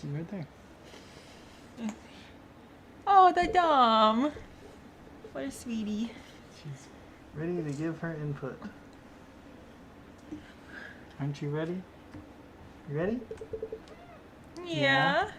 She's right there. Oh, the Dom. What a sweetie. She's ready to give her input. Aren't you ready? You ready? Yeah.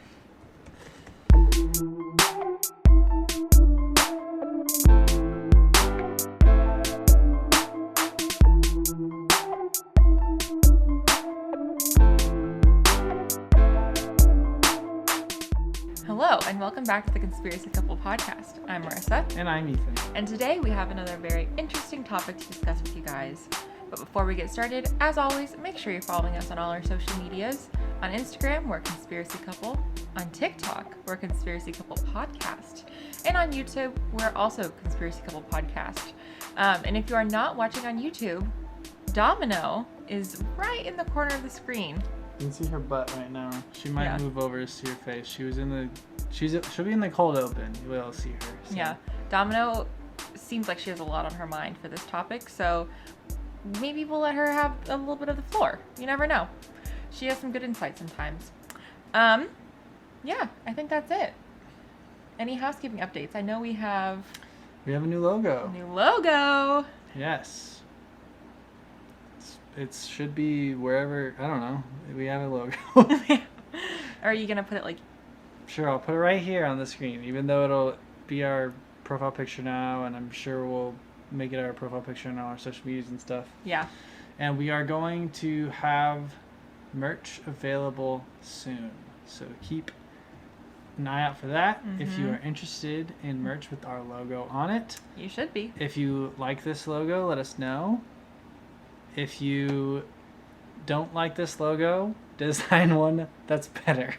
Hello, and welcome back to the Conspiracy Couple podcast. I'm Marissa. And I'm Ethan. And today we have another very interesting topic to discuss with you guys. But before we get started, as always, make sure you're following us on all our social medias. On Instagram, we're Conspiracy Couple. On TikTok, we're Conspiracy Couple Podcast. And on YouTube, we're also Conspiracy Couple Podcast. And if you are not watching on YouTube, Domino is right in the corner of the screen. You can see her butt right now. She might Yeah. move over to see her face. She'll be in the cold open. You will see her. So. Yeah, Domino seems like she has a lot on her mind for this topic, so maybe we'll let her have a little bit of the floor. You never know. She has some good insight sometimes. Yeah, I think that's it. Any housekeeping updates? I know we have We have a new logo. a new logo. Yes. It should be wherever, I don't know. We have a logo. Are you gonna put it like? Sure, I'll put it right here on the screen, even though it'll be our profile picture now, and I'm sure we'll make it our profile picture on all our social medias and stuff. Yeah. And we are going to have merch available soon. So keep an eye out for that. If you are interested in merch with our logo on it. You should be. If you like this logo, let us know. If you don't like this logo, design one that's better.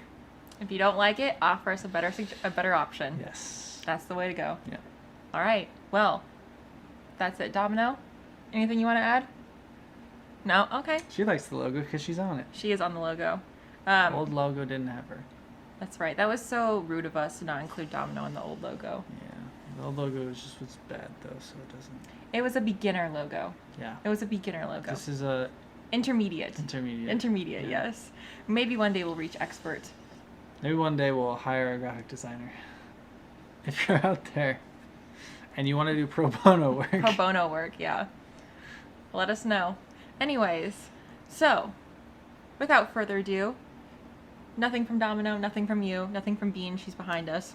If you don't like it, offer us a better option. Yes. That's the way to go. Yeah. All right. Well, that's it. Domino, anything you want to add? No? Okay. She likes the logo because she's on it. She is on the logo. Old logo didn't have her. That's right. That was so rude of us to not include Domino in the old logo. Yeah. The old logo was bad though, so it doesn't. It was a beginner logo. Yeah. It was a beginner logo. This is a Intermediate. intermediate. Yeah. Yes. Maybe one day we'll reach expert. Maybe one day we'll hire a graphic designer. If you're out there and you want to do pro bono work. Pro bono work, yeah. Let us know. Anyways, so, without further ado, nothing from Domino, nothing from you, nothing from Bean, she's behind us.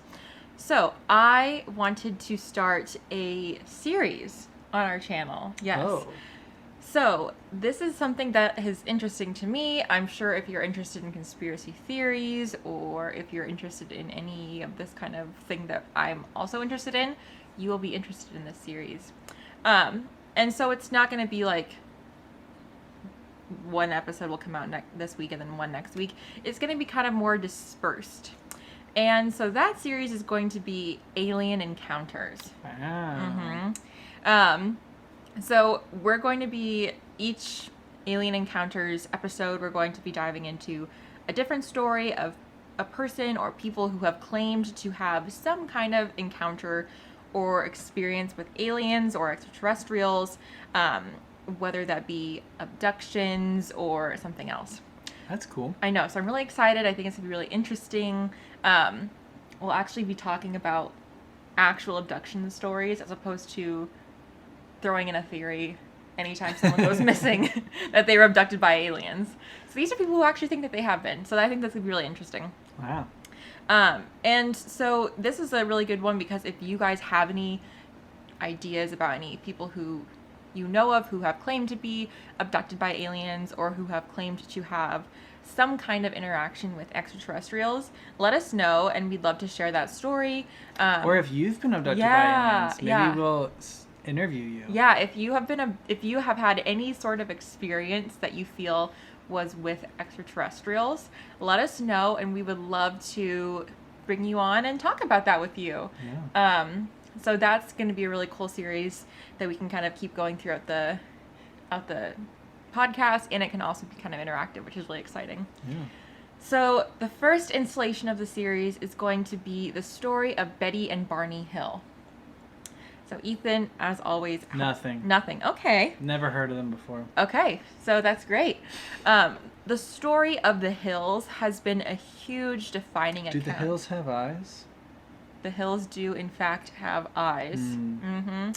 So, I wanted to start a series on our channel. Yes. Oh. So, this is something that is interesting to me. I'm sure if you're interested in conspiracy theories or if you're interested in any of this kind of thing that I'm also interested in, you will be interested in this series. And so it's not going to be like one episode will come out this week and then one next week. It's going to be kind of more dispersed. And so that series is going to be Alien Encounters. Wow. So we're going to be, each Alien Encounters episode, we're going to be diving into a different story of a person or people who have claimed to have some kind of encounter or experience with aliens or extraterrestrials, whether that be abductions or something else. That's cool. I know, so I'm really excited. I think it's going to be really interesting. We'll actually be talking about actual abduction stories as opposed to throwing in a theory anytime someone goes missing that they were abducted by aliens. So these are people who actually think that they have been. So I think that's going to be really interesting. Wow. And so this is a really good one because if you guys have any ideas about any people who you know of who have claimed to be abducted by aliens or who have claimed to have some kind of interaction with extraterrestrials, let us know and we'd love to share that story. Or if you've been abducted by aliens, maybe yeah. we'll interview you. Yeah, if you have had any sort of experience that you feel was with extraterrestrials, let us know and we would love to bring you on and talk about that with you. Yeah. So that's going to be a really cool series that we can kind of keep going throughout the podcast, and it can also be kind of interactive, which is really exciting. Yeah. So the first installation of the series is going to be the story of Betty and Barney Hill. So Ethan, as always, Nothing. Nothing. Okay. Never heard of them before. Okay, so that's great. The story of the Hills has been a huge defining account. Do the Hills have eyes? The Hills do, in fact, have eyes. Mm.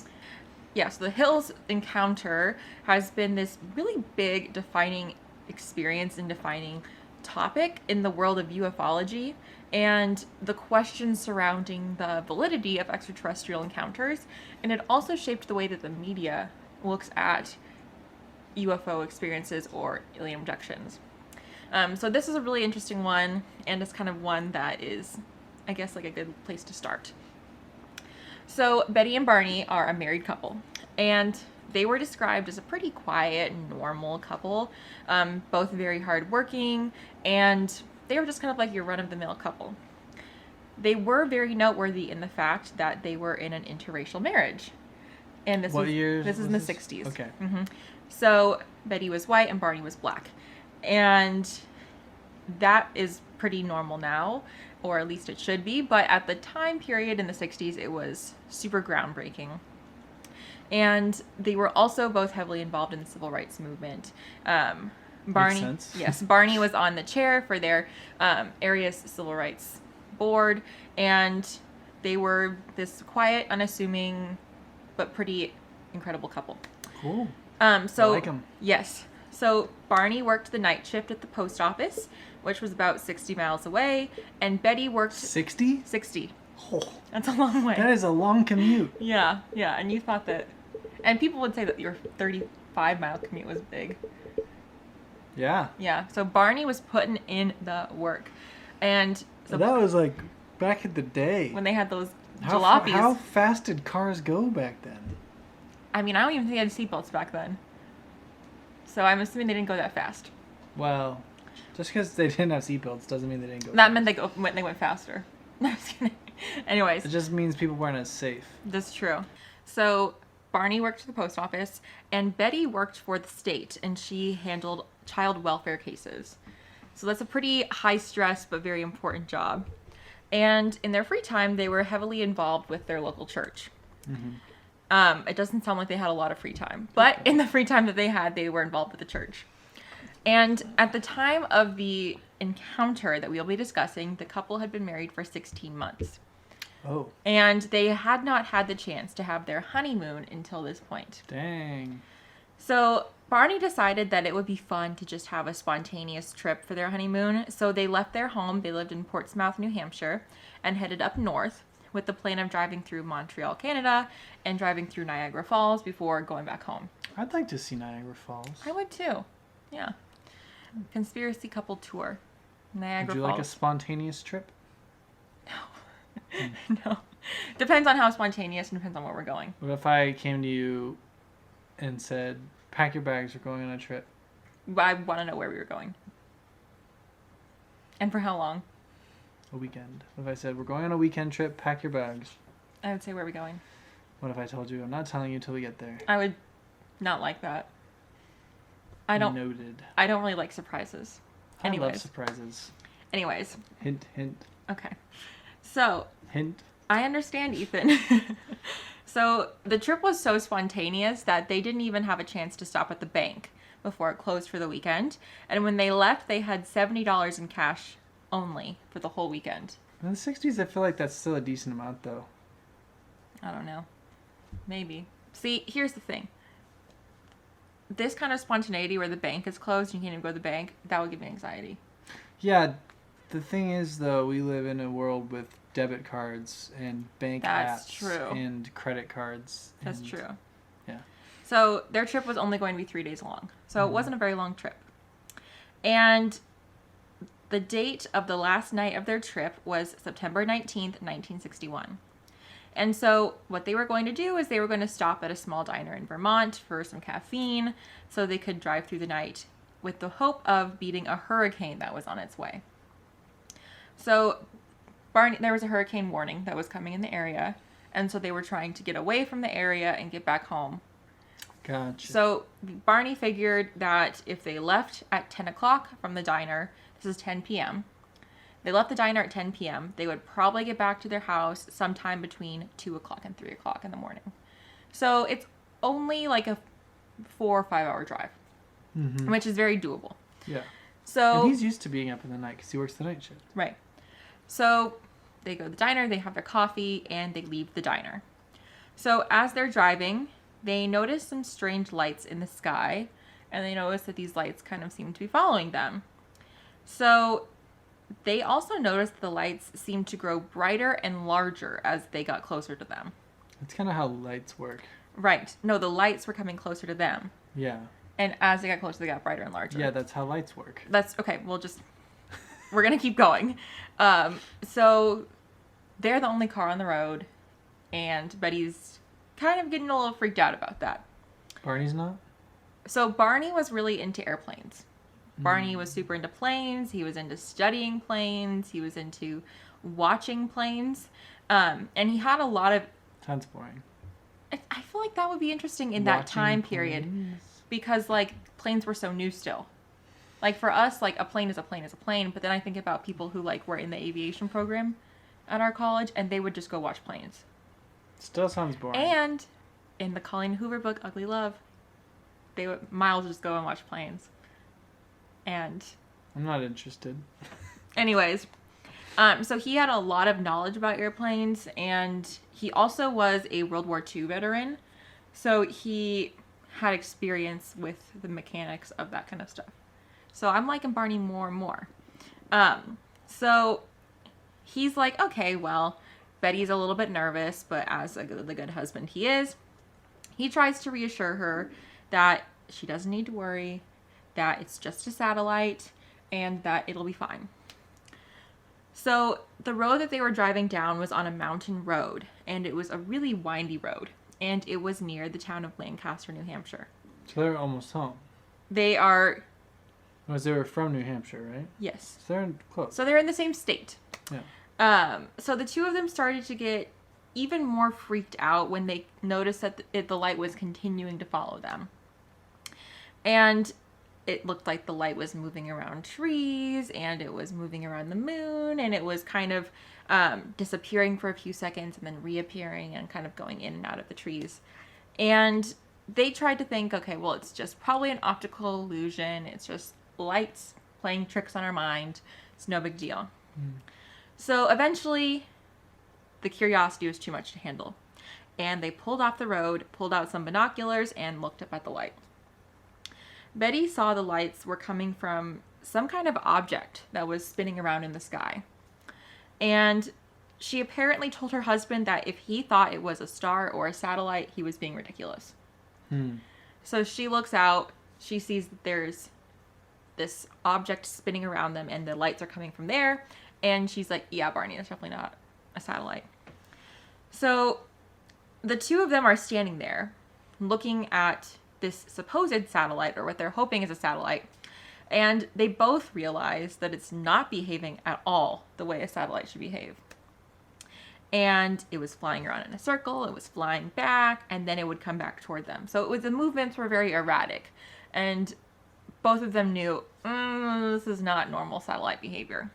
Yeah, so the Hills encounter has been this really big defining experience and defining topic in the world of ufology, and the questions surrounding the validity of extraterrestrial encounters, and it also shaped the way that the media looks at UFO experiences or alien abductions. So this is a really interesting one, and it's kind of one that is, I guess, like a good place to start. So Betty and Barney are a married couple, and they were described as a pretty quiet, normal couple, both very hardworking, and they were just kind of like your run-of-the-mill couple. They were very noteworthy in the fact that they were in an interracial marriage. And this What was, years this is was in the this? 60s. Okay. So Betty was white and Barney was black. And that is pretty normal now, or at least it should be. But at the time period in the 60s, it was super groundbreaking. And they were also both heavily involved in the civil rights movement. Barney, Makes sense. yes, Barney was on the chair for their area's civil rights board, and they were this quiet, unassuming, but pretty incredible couple. Cool. So I like 'em. Yes. So Barney worked the night shift at the post office, which was about 60 miles away, and Betty worked 60? 60. Oh, That's a long way. that is a long commute. Yeah, and you thought that, and people would say that your 35-mile commute was big. Yeah. Yeah, so Barney was putting in the work, and so That was like back in the day. when they had those How jalopies, how fast did cars go back then? I mean, I don't even think they had seatbelts back then. So I'm assuming they didn't go that fast. Well, just because they didn't have seatbelts doesn't mean they didn't go. That fast. meant they went faster. No, I'm just kidding. Anyways, It just means people weren't as safe. that's true. So Barney worked for the post office, and Betty worked for the state, and she handled child welfare cases. So that's a pretty high stress but very important job. And in their free time, they were heavily involved with their local church. It doesn't sound like they had a lot of free time, but in the free time that they had, they were involved with the church. And at the time of the encounter that we'll be discussing, the couple had been married for 16 months. Oh, And they had not had the chance to have their honeymoon until this point. dang. So Barney decided that it would be fun to just have a spontaneous trip for their honeymoon. So they left their home. They lived in Portsmouth, New Hampshire, and headed up north with the plan of driving through Montreal, Canada, and driving through Niagara Falls before going back home. I'd like to see Niagara Falls. I would too. Yeah. Conspiracy couple tour. Niagara Would you Falls. like a spontaneous trip? No. Depends on how spontaneous and depends on where we're going. What if I came to you and said, pack your bags, we're going on a trip? I want to know where we were going. And for how long? A weekend. What if I said, we're going on a weekend trip, pack your bags? I would say where are we going. What if I told you, I'm not telling you till we get there? I would not like that. I don't Noted. really like surprises. I love Anyways. surprises. Anyways. Hint, hint, Okay. So, hint. I understand, Ethan. So, the trip was so spontaneous that they didn't even have a chance to stop at the bank before it closed for the weekend. And when they left, they had $70 in cash only for the whole weekend. In the 60s, I feel like that's still a decent amount, though. I don't know. Maybe. See, here's the thing. This kind of spontaneity where the bank is closed and you can't even go to the bank, that would give me anxiety. Yeah, the thing is, though, we live in a world with debit cards and bank That's apps true. and credit cards. That's and- true. Yeah. So their trip was only going to be 3 days long. So it wasn't a very long trip. And the date of the last night of their trip was September 19th, 1961. And so what they were going to do is they were going to stop at a small diner in Vermont for some caffeine so they could drive through the night with the hope of beating a hurricane that was on its way. So there was a hurricane warning that was coming in the area, and so they were trying to get away from the area and get back home. Gotcha. So Barney figured that if they left at 10 o'clock from the diner, this is 10 p.m., they left the diner at 10 p.m., they would probably get back to their house sometime between 2 o'clock and 3 o'clock in the morning. So it's only like a 4 or 5 hour drive, which is very doable. Yeah. So and he's used to being up in the night because he works the night shift. Right. So they go to the diner, they have their coffee, and they leave the diner. So as they're driving, they notice some strange lights in the sky, and they notice that these lights kind of seem to be following them. So they also noticed that the lights seemed to grow brighter and larger as they got closer to them. That's kind of how lights work. Right. No, the lights were coming closer to them. Yeah. And as they got closer, they got brighter and larger. Yeah, that's how lights work. That's okay. We're going to keep going. So they're the only car on the road, and Betty's kind of getting a little freaked out about that. Barney's not? So Barney was really into airplanes. Barney was super into planes. He was into studying planes. He was into watching planes. And he had a lot of... Sounds boring. I feel like that would be interesting in that time period. Planes? Because, like, planes were so new still. Like, for us, like, a plane is a plane is a plane. But then I think about people who, like, were in the aviation program at our college, and they would just go watch planes. Still sounds boring. And in the Colleen Hoover book, Ugly Love, Miles would just go and watch planes. And... I'm not interested. Anyways, so he had a lot of knowledge about airplanes, and he also was a World War II veteran. So he had experience with the mechanics of that kind of stuff. So I'm liking Barney more and more. So he's like, okay, well, Betty's a little bit nervous, but as the good husband he is, he tries to reassure her that she doesn't need to worry, that it's just a satellite, and that it'll be fine. So the road that they were driving down was on a mountain road, and it was a really windy road, and it was near the town of Lancaster, New Hampshire. So they're almost home. They are... Because they were from New Hampshire, right? Yes. So they're close. So they're in the same state. Yeah. So the two of them started to get even more freaked out when they noticed that the light was continuing to follow them. And it looked like the light was moving around trees, and it was moving around the moon, and it was kind of disappearing for a few seconds and then reappearing and kind of going in and out of the trees. And they tried to think, okay, well, it's just probably an optical illusion. It's just lights playing tricks on our mind. It's no big deal. So eventually, the curiosity was too much to handle. And they pulled off the road, pulled out some binoculars, and looked up at the light. Betty saw the lights were coming from some kind of object that was spinning around in the sky. And she apparently told her husband that if he thought it was a star or a satellite, he was being ridiculous. So she looks out, she sees that there's this object spinning around them and the lights are coming from there. And she's like, yeah, Barney, that's definitely not a satellite. So the two of them are standing there looking at this supposed satellite, or what they're hoping is a satellite. And they both realize that it's not behaving at all the way a satellite should behave. And it was flying around in a circle, it was flying back, and then it would come back toward them. So the movements were very erratic. And both of them knew, this is not normal satellite behavior.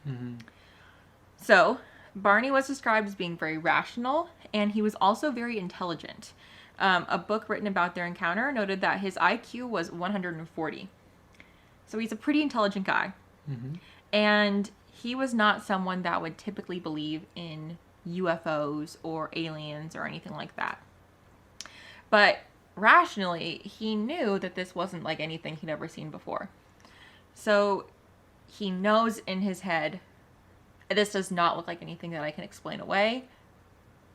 So Barney was described as being very rational, and he was also very intelligent. A book written about their encounter noted that his IQ was 140. So he's a pretty intelligent guy. And he was not someone that would typically believe in UFOs or aliens or anything like that. But rationally, he knew that this wasn't like anything he'd ever seen before. So he knows in his head, this does not look like anything that I can explain away.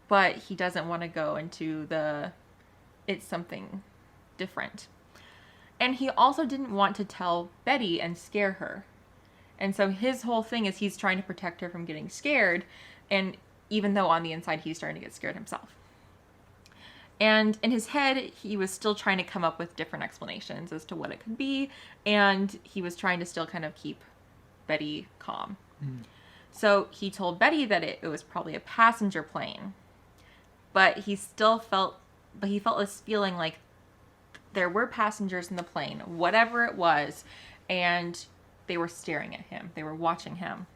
But he doesn't want to go into it's something different. And he also didn't want to tell Betty and scare her. And so his whole thing is he's trying to protect her from getting scared. And even though on the inside he's starting to get scared himself. And in his head, he was still trying to come up with different explanations as to what it could be. And he was trying to still kind of keep Betty calm. So he told Betty that it was probably a passenger plane. But he felt this feeling like there were passengers in the plane, whatever it was, and they were staring at him. They were watching him.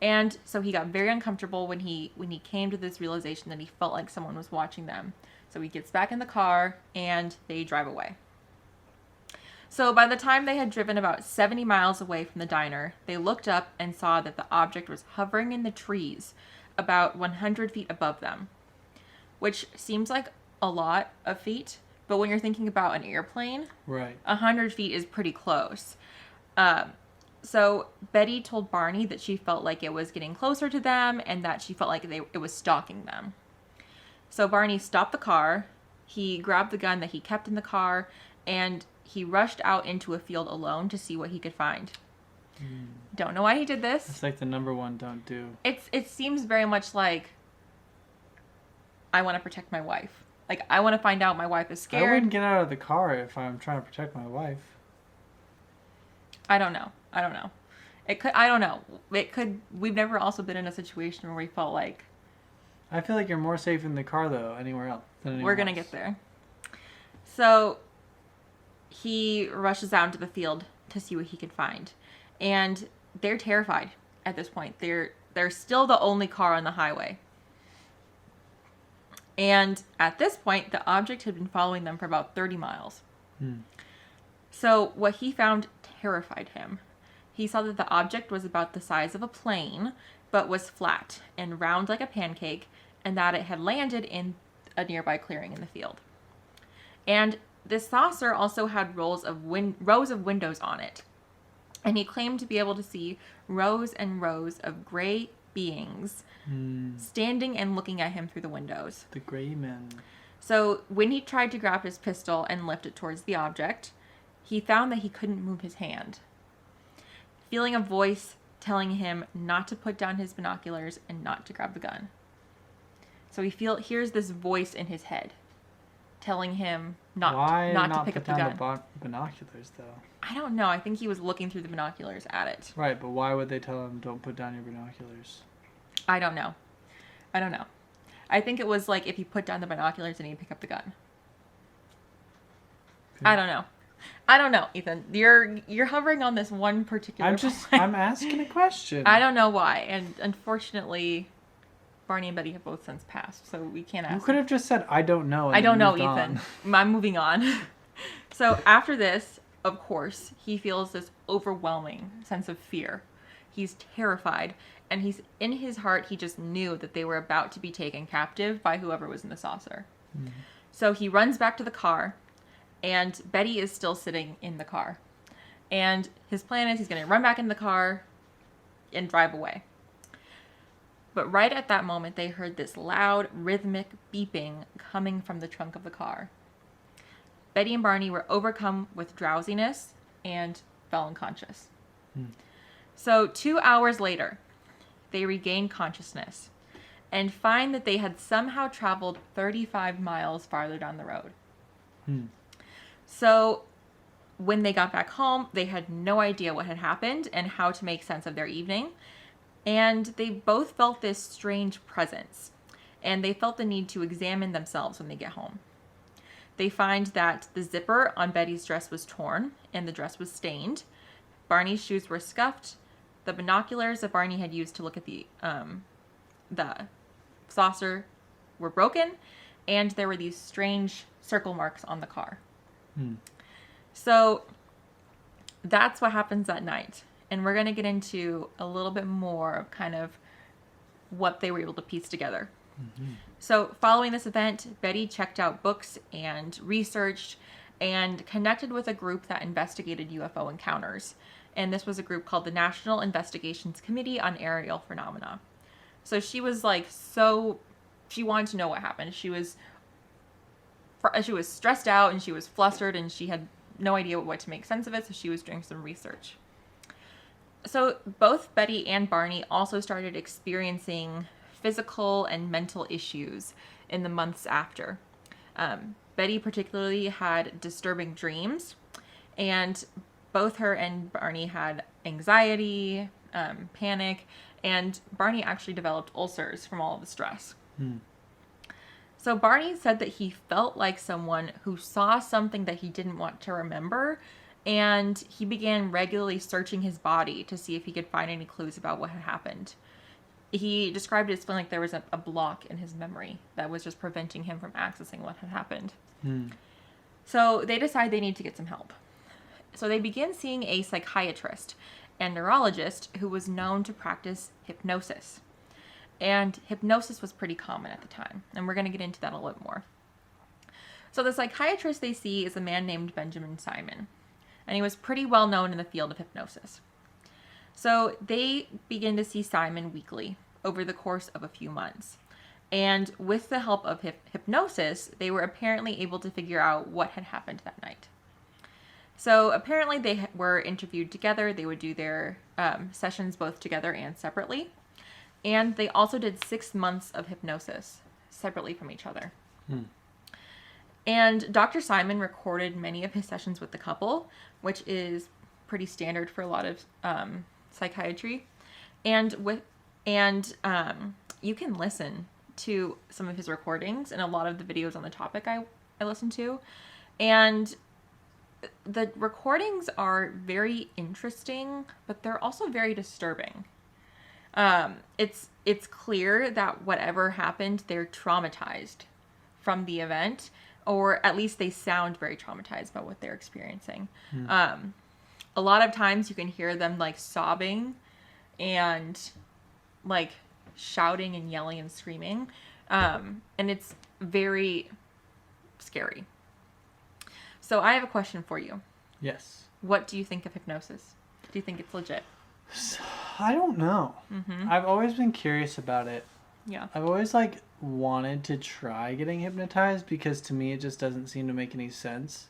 And so he got very uncomfortable when he came to this realization that he felt like someone was watching them. So he gets back in the car and they drive away. So by the time they had driven about 70 miles away from the diner, they looked up and saw that the object was hovering in the trees about 100 feet above them, which seems like a lot of feet, but when you're thinking about an airplane, Right. 100 feet is pretty close. So Betty told Barney that she felt like it was getting closer to them and that she felt like it was stalking them. So Barney stopped the car, he grabbed the gun that he kept in the car, and he rushed out into a field alone to see what he could find. Don't know why he did this. It's like the number one don't do. It seems very much like, I want to protect my wife. Like, I want to find out my wife is scared. I wouldn't get out of the car if I'm trying to protect my wife. I don't know. I don't know. We've never also been in a situation where we felt like... I feel like you're more safe in the car, though, anywhere else. We're going to get there. So, he rushes out into the field to see what he can find. And they're terrified at this point. They're still the only car on the highway. And at this point, the object had been following them for about 30 miles. So, what he found terrified him. He saw that the object was about the size of a plane, but was flat and round like a pancake, and that it had landed in a nearby clearing in the field. And this saucer also had rows of windows on it. And he claimed to be able to see rows and rows of gray beings standing and looking at him through the windows. The gray men. So when he tried to grab his pistol and lift it towards the object, he found that he couldn't move his hand. Feeling a voice telling him not to put down his binoculars and not to grab the gun. So he hears this voice in his head telling him not to pick up the gun. Why not put down the binoculars, though? I don't know. I think he was looking through the binoculars at it. Right, but why would they tell him don't put down your binoculars? I don't know. I think it was like if he put down the binoculars and he'd pick up the gun. I don't know, Ethan. You're hovering on this one particular point. I'm asking a question. I don't know why, and unfortunately, Barney and Betty have both since passed, so we can't ask. You could have just said, I don't know. I don't know, Ethan. I'm moving on. So after this, of course, he feels this overwhelming sense of fear. He's terrified, and in his heart, he just knew that they were about to be taken captive by whoever was in the saucer. So he runs back to the car, and Betty is still sitting in the car. And his plan is he's going to run back in the car and drive away. But right at that moment, they heard this loud, rhythmic beeping coming from the trunk of the car. Betty and Barney were overcome with drowsiness and fell unconscious. So 2 hours later, they regain consciousness and find that they had somehow traveled 35 miles farther down the road. So when they got back home, they had no idea what had happened and how to make sense of their evening. And they both felt this strange presence, and they felt the need to examine themselves when they get home. They find that the zipper on Betty's dress was torn, and the dress was stained. Barney's shoes were scuffed. The binoculars that Barney had used to look at the saucer were broken, and there were these strange circle marks on the car. So that's what happens that night. And we're going to get into a little bit more of kind of what they were able to piece together. So following this event, Betty checked out books and researched and connected with a group that investigated UFO encounters. And this was a group called the National Investigations Committee on Aerial Phenomena. So she was she wanted to know what happened. She was stressed out and she was flustered and she had no idea what to make sense of it. So she was doing some research. So both Betty and Barney also started experiencing physical and mental issues in the months after. Betty particularly had disturbing dreams, and both her and Barney had anxiety, panic, and Barney actually developed ulcers from all of the stress. So Barney said that he felt like someone who saw something that he didn't want to remember, and he began regularly searching his body to see if he could find any clues about what had happened. he described it as feeling like there was a block in his memory that was just preventing him from accessing what had happened. So they decide they need to get some help. So they begin seeing a psychiatrist and neurologist who was known to practice hypnosis. And hypnosis was pretty common at the time. And we're going to get into that a little bit more. So the psychiatrist they see is a man named Benjamin Simon. And he was pretty well known in the field of hypnosis. So they begin to see Simon weekly over the course of a few months. And with the help of hypnosis, they were apparently able to figure out what had happened that night. So apparently they were interviewed together. They would do their sessions both together and separately. And they also did 6 months of hypnosis separately from each other. And Dr. Simon recorded many of his sessions with the couple, which is pretty standard for a lot of psychiatry. And you can listen to some of his recordings and a lot of the videos on the topic I listened to. And the recordings are very interesting, but they're also very disturbing. It's clear that whatever happened, they're traumatized from the event, or at least they sound very traumatized about what they're experiencing. A lot of times you can hear them like sobbing and like shouting and yelling and screaming. And it's very scary. So I have a question for you. Yes. What do you think of hypnosis? Do you think it's legit? I don't know. I've always been curious about it. Yeah. I've always like wanted to try getting hypnotized because to me it just doesn't seem to make any sense.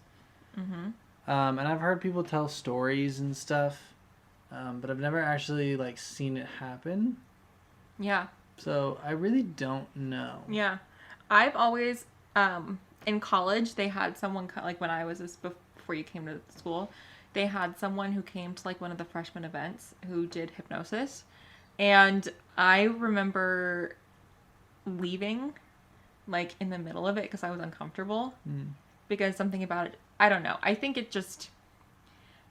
And I've heard people tell stories and stuff, but I've never actually like seen it happen. Yeah. So I really don't know. Yeah. I've always, in college, they had someone, like when I was, before you came to school, they had someone who came to like one of the freshman events who did hypnosis. And I remember leaving like in the middle of it because I was uncomfortable because something about it, I don't know. I think it just,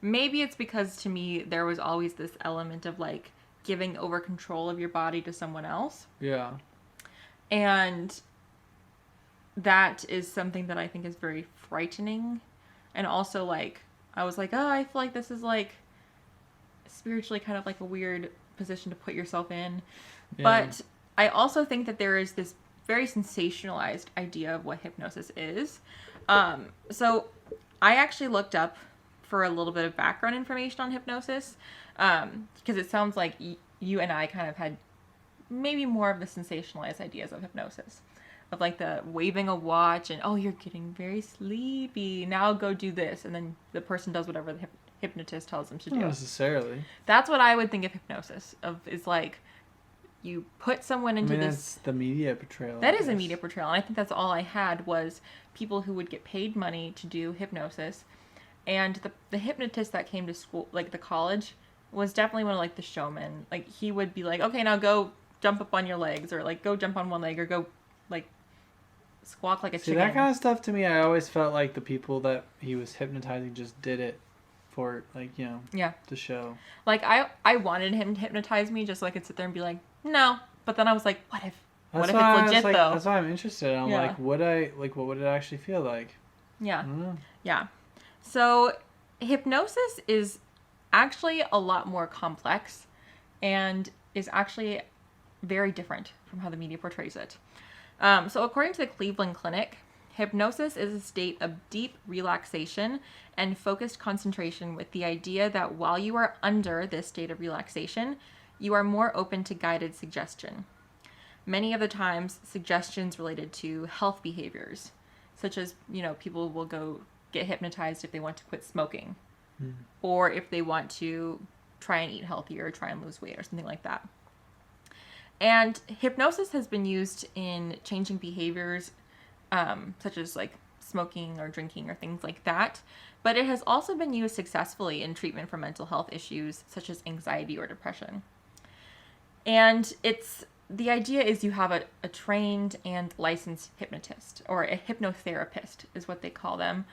maybe it's because to me, there was always this element of like giving over control of your body to someone else. Yeah. And that is something that I think is very frightening. And also like, I was like, oh, I feel like this is like spiritually kind of like a weird position to put yourself in. Yeah. But I also think that there is this very sensationalized idea of what hypnosis is. So I actually looked up for a little bit of background information on hypnosis, because it sounds like you and I kind of had maybe more of the sensationalized ideas of hypnosis. Of like the waving a watch and, oh, you're getting very sleepy. Now go do this. And then the person does whatever the hypnotist tells them to do. Not necessarily. That's what I would think of hypnosis. Is like you put someone into this. That's the media portrayal. That is a media portrayal. And I think that's all I had was people who would get paid money to do hypnosis. And the hypnotist that came to school, like the college, was definitely one of like the showmen. Like he would be like, okay, now go jump up on your legs, or like go jump on one leg, or go like squawk like a chicken. That kind of stuff to me, I always felt like the people that he was hypnotizing just did it for, like, you know, the show. Like, I wanted him to hypnotize me just so I could sit there and be like, no. But then I was like, what if it's legit, like, though? That's why I'm interested. I'm like, what would it actually feel like? Yeah. Yeah. So, hypnosis is actually a lot more complex and is actually very different from how the media portrays it. So according to the Cleveland Clinic, hypnosis is a state of deep relaxation and focused concentration with the idea that while you are under this state of relaxation, you are more open to guided suggestion. Many of the times, suggestions related to health behaviors, such as, you know, people will go get hypnotized if they want to quit smoking, or if they want to try and eat healthier, or try and lose weight, or something like that. And hypnosis has been used in changing behaviors, such as like smoking or drinking or things like that. But it has also been used successfully in treatment for mental health issues, such as anxiety or depression. And the idea is you have a trained and licensed hypnotist, or a hypnotherapist is what they call them,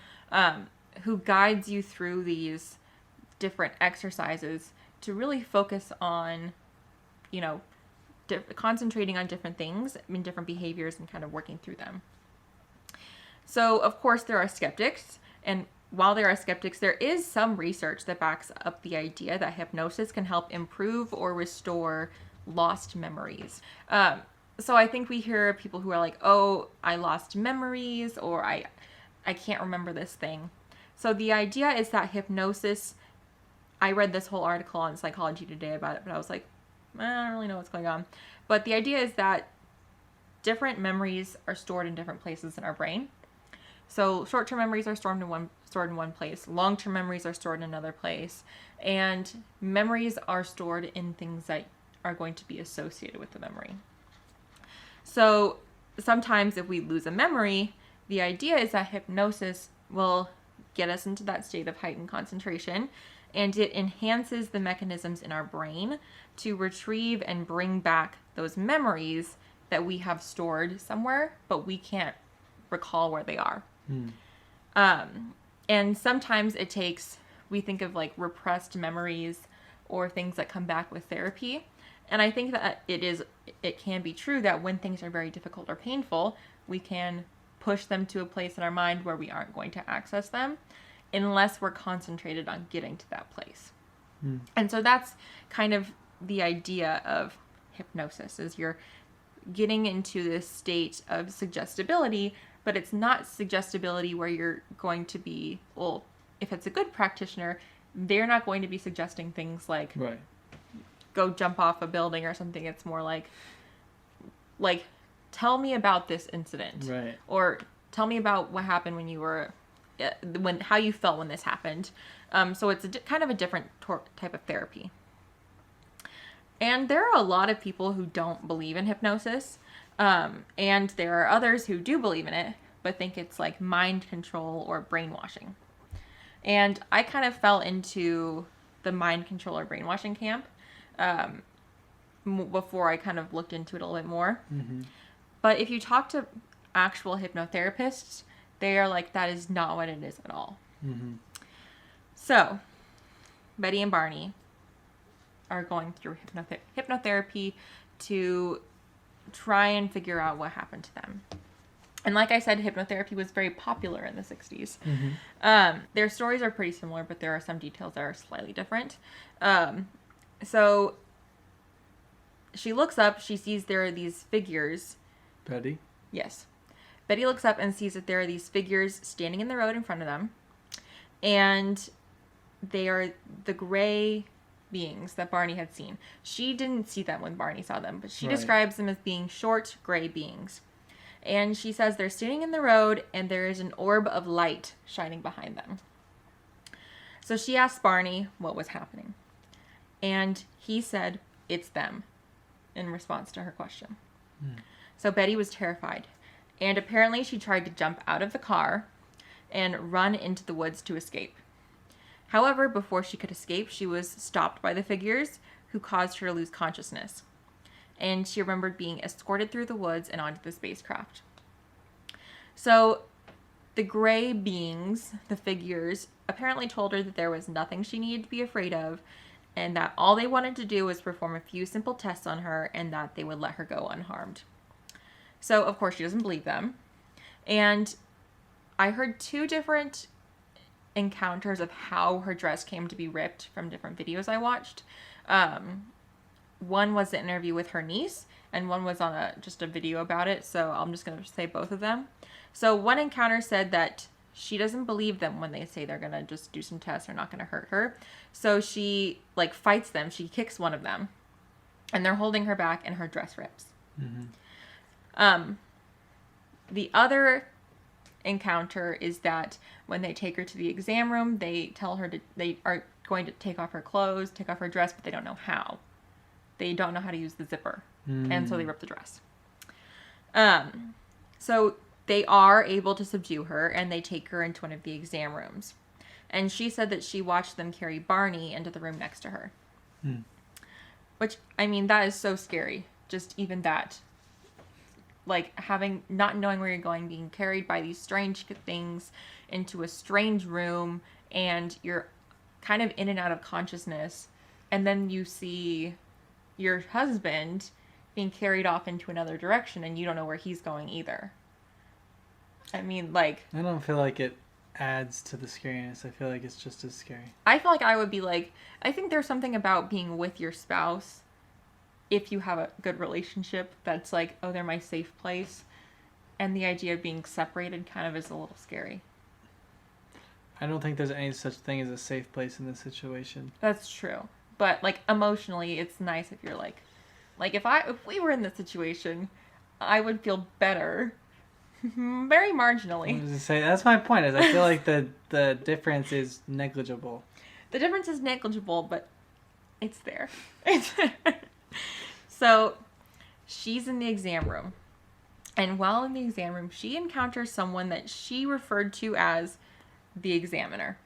who guides you through these different exercises to really focus on, you know, concentrating on different things and different behaviors and kind of working through them. So, of course, there are skeptics. And while there are skeptics, there is some research that backs up the idea that hypnosis can help improve or restore lost memories. So I think we hear people who are like, oh, I lost memories, or I can't remember this thing. So the idea is that hypnosis, I read this whole article on Psychology Today about it, but I was like, I don't really know what's going on. But the idea is that different memories are stored in different places in our brain. So short-term memories are stored in one place. Long-term memories are stored in another place. And memories are stored in things that are going to be associated with the memory. So sometimes if we lose a memory, the idea is that hypnosis will get us into that state of heightened concentration, and it enhances the mechanisms in our brain to retrieve and bring back those memories that we have stored somewhere, but we can't recall where they are. And sometimes it takes, we think of like repressed memories or things that come back with therapy. And I think that it can be true that when things are very difficult or painful, we can push them to a place in our mind where we aren't going to access them unless we're concentrated on getting to that place. And so that's kind of the idea of hypnosis, is you're getting into this state of suggestibility, but it's not suggestibility where you're going to be, well, if it's a good practitioner, they're not going to be suggesting things like, Right. go jump off a building or something. It's more like, tell me about this incident. Right. Or tell me about what happened when you were, how you felt when this happened. So it's kind of a different type of therapy. And there are a lot of people who don't believe in hypnosis. And there are others who do believe in it, but think it's like mind control or brainwashing. And I kind of fell into the mind control or brainwashing camp before I kind of looked into it a little bit more. But if you talk to actual hypnotherapists, they are like, that is not what it is at all. So, Betty and Barney are going through hypnotherapy to try and figure out what happened to them. And like I said, hypnotherapy was very popular in the 60s. Their stories are pretty similar, but there are some details that are slightly different. So she looks up, she sees there are these figures. Betty? Yes. Betty looks up and sees that there are these figures standing in the road in front of them. And they are the gray beings that Barney had seen. She didn't see them when Barney saw them, but she describes them as being short gray beings. And she says they're standing in the road and there is an orb of light shining behind them. So she asked Barney what was happening. And he said, it's them, in response to her question. So Betty was terrified. And apparently she tried to jump out of the car and run into the woods to escape. However, before she could escape, she was stopped by the figures who caused her to lose consciousness. And she remembered being escorted through the woods and onto the spacecraft. So the gray beings, the figures, apparently told her that there was nothing she needed to be afraid of, and that all they wanted to do was perform a few simple tests on her, and that they would let her go unharmed. So, of course, she doesn't believe them. And I heard two different encounters of how her dress came to be ripped from different videos I watched. One was the interview with her niece, and one was on just a video about it, so I'm just going to say both of them. So one encounter said that she doesn't believe them when they say they're going to just do some tests, they're not going to hurt her. So she, fights them, she kicks one of them, and they're holding her back, and her dress rips. The other encounter is that when they take her to the exam room, they tell her they are going to take off her clothes, take off her dress, but they don't know how. They don't know how to use the zipper. And so they rip the dress. So they are able to subdue her, and they take her into one of the exam rooms. And she said that she watched them carry Barney into the room next to her. Which, I mean, that is so scary. Just even that. Not knowing where you're going, being carried by these strange things into a strange room, and you're kind of in and out of consciousness. And then you see your husband being carried off into another direction and you don't know where he's going either. I mean, like... I don't feel like it adds to the scariness. I feel like it's just as scary. I feel like I would be like... I think there's something about being with your spouse, if you have a good relationship, that's like, oh, they're my safe place. And the idea of being separated kind of is a little scary. I don't think there's any such thing as a safe place in this situation. That's true. But, like, emotionally, it's nice if you're like... Like, if we were in this situation, I would feel better. Very marginally. I was gonna say, that's my point. Is I feel like the difference is negligible. The difference is negligible, but it's there. So, she's in the exam room. And while in the exam room, she encounters someone that she referred to as the examiner.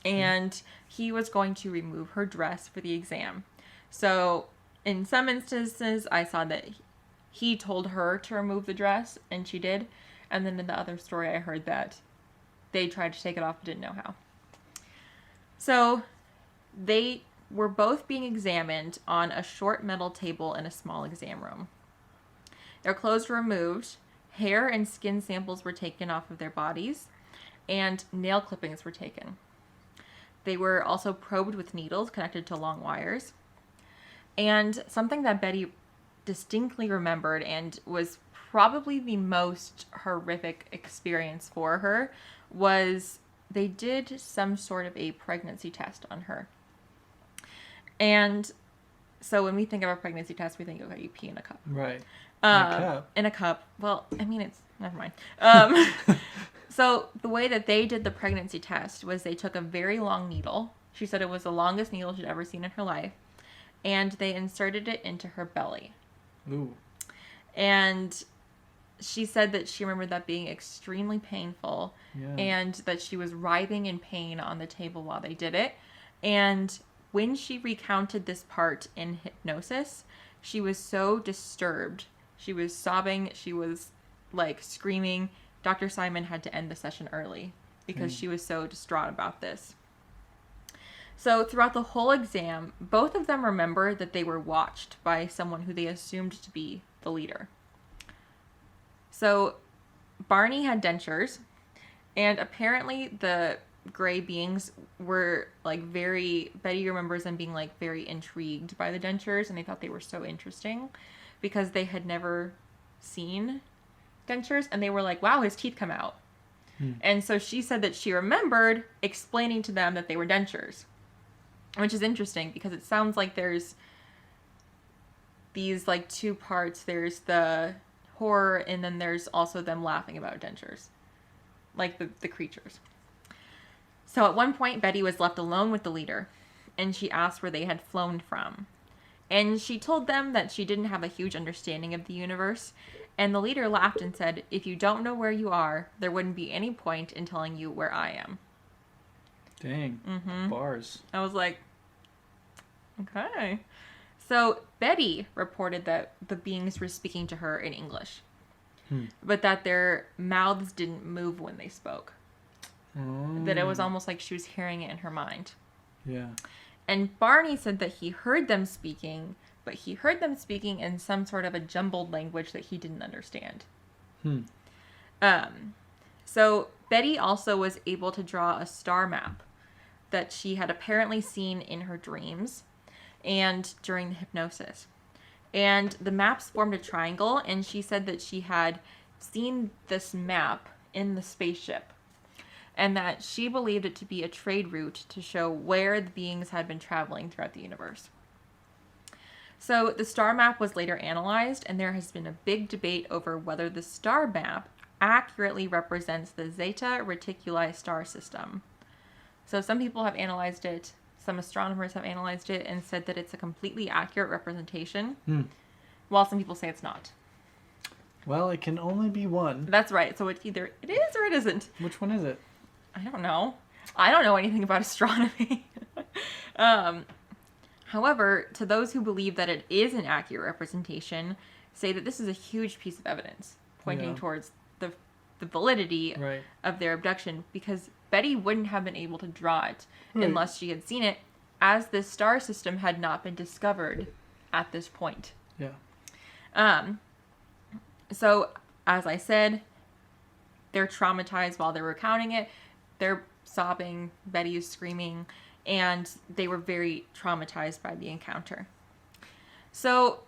And he was going to remove her dress for the exam. So, in some instances, I saw that he told her to remove the dress, and she did. And then in the other story, I heard that they tried to take it off but didn't know how. So, they were both being examined on a short metal table in a small exam room. Their clothes were removed, hair and skin samples were taken off of their bodies, and nail clippings were taken. They were also probed with needles connected to long wires. And something that Betty distinctly remembered and was probably the most horrific experience for her was they did some sort of a pregnancy test on her. And so when we think of a pregnancy test, we think, okay, you pee in a cup. Right. In a cup. Well, I mean, it's... Never mind. So the way that they did the pregnancy test was they took a very long needle. She said it was the longest needle she'd ever seen in her life. And they inserted it into her belly. Ooh. And she said that she remembered that being extremely painful. Yeah. And that she was writhing in pain on the table while they did it. And when she recounted this part in hypnosis, she was so disturbed. She was sobbing. She was, like, screaming. Dr. Simon had to end the session early because she was so distraught about this. So throughout the whole exam, both of them remember that they were watched by someone who they assumed to be the leader. So Barney had dentures, and apparently the gray beings were like Betty remembers them being like very intrigued by the dentures, and they thought they were so interesting because they had never seen dentures, and they were like, wow, his teeth come out. And so she said that she remembered explaining to them that they were dentures. Which is interesting because it sounds like there's these like two parts. There's the horror and then there's also them laughing about dentures. Like the creatures. So at one point, Betty was left alone with the leader and she asked where they had flown from. And she told them that she didn't have a huge understanding of the universe. And the leader laughed and said, if you don't know where you are, there wouldn't be any point in telling you where I am. Dang. Bars. I was like, okay. So Betty reported that the beings were speaking to her in English, but that their mouths didn't move when they spoke. That it was almost like she was hearing it in her mind. Yeah. And Barney said that he heard them speaking, but he heard them speaking in some sort of a jumbled language that he didn't understand. So Betty also was able to draw a star map that she had apparently seen in her dreams and during the hypnosis. And the maps formed a triangle, and she said that she had seen this map in the spaceship and that she believed it to be a trade route to show where the beings had been traveling throughout the universe. So the star map was later analyzed, and there has been a big debate over whether the star map accurately represents the Zeta Reticuli star system. So some people have analyzed it, some astronomers have analyzed it and said that it's a completely accurate representation, while some people say it's not. Well, it can only be one. That's right. So it's either it is or it isn't. Which one is it? I don't know. I don't know anything about astronomy. However, to those who believe that it is an accurate representation, say that this is a huge piece of evidence pointing towards the validity of their abduction, because Betty wouldn't have been able to draw it unless she had seen it, as this star system had not been discovered at this point. Yeah. So, as I said, they're traumatized while they're recounting it. They're sobbing, Betty is screaming, and they were very traumatized by the encounter. So,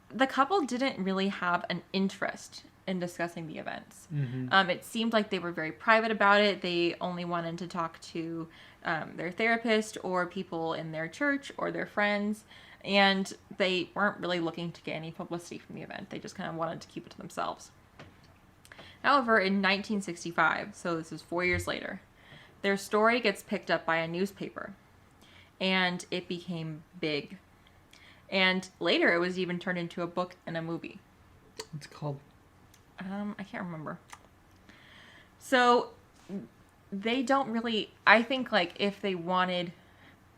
the couple didn't really have an interest in discussing the events. Mm-hmm. It seemed like they were very private about it. They only wanted to talk to their therapist or people in their church or their friends, and they weren't really looking to get any publicity from the event. They just kind of wanted to keep it to themselves. However, in 1965, so this is 4 years later, their story gets picked up by a newspaper, and it became big. And later, it was even turned into a book and a movie. What's it called? I can't remember. So, they don't really... I think, like, if they wanted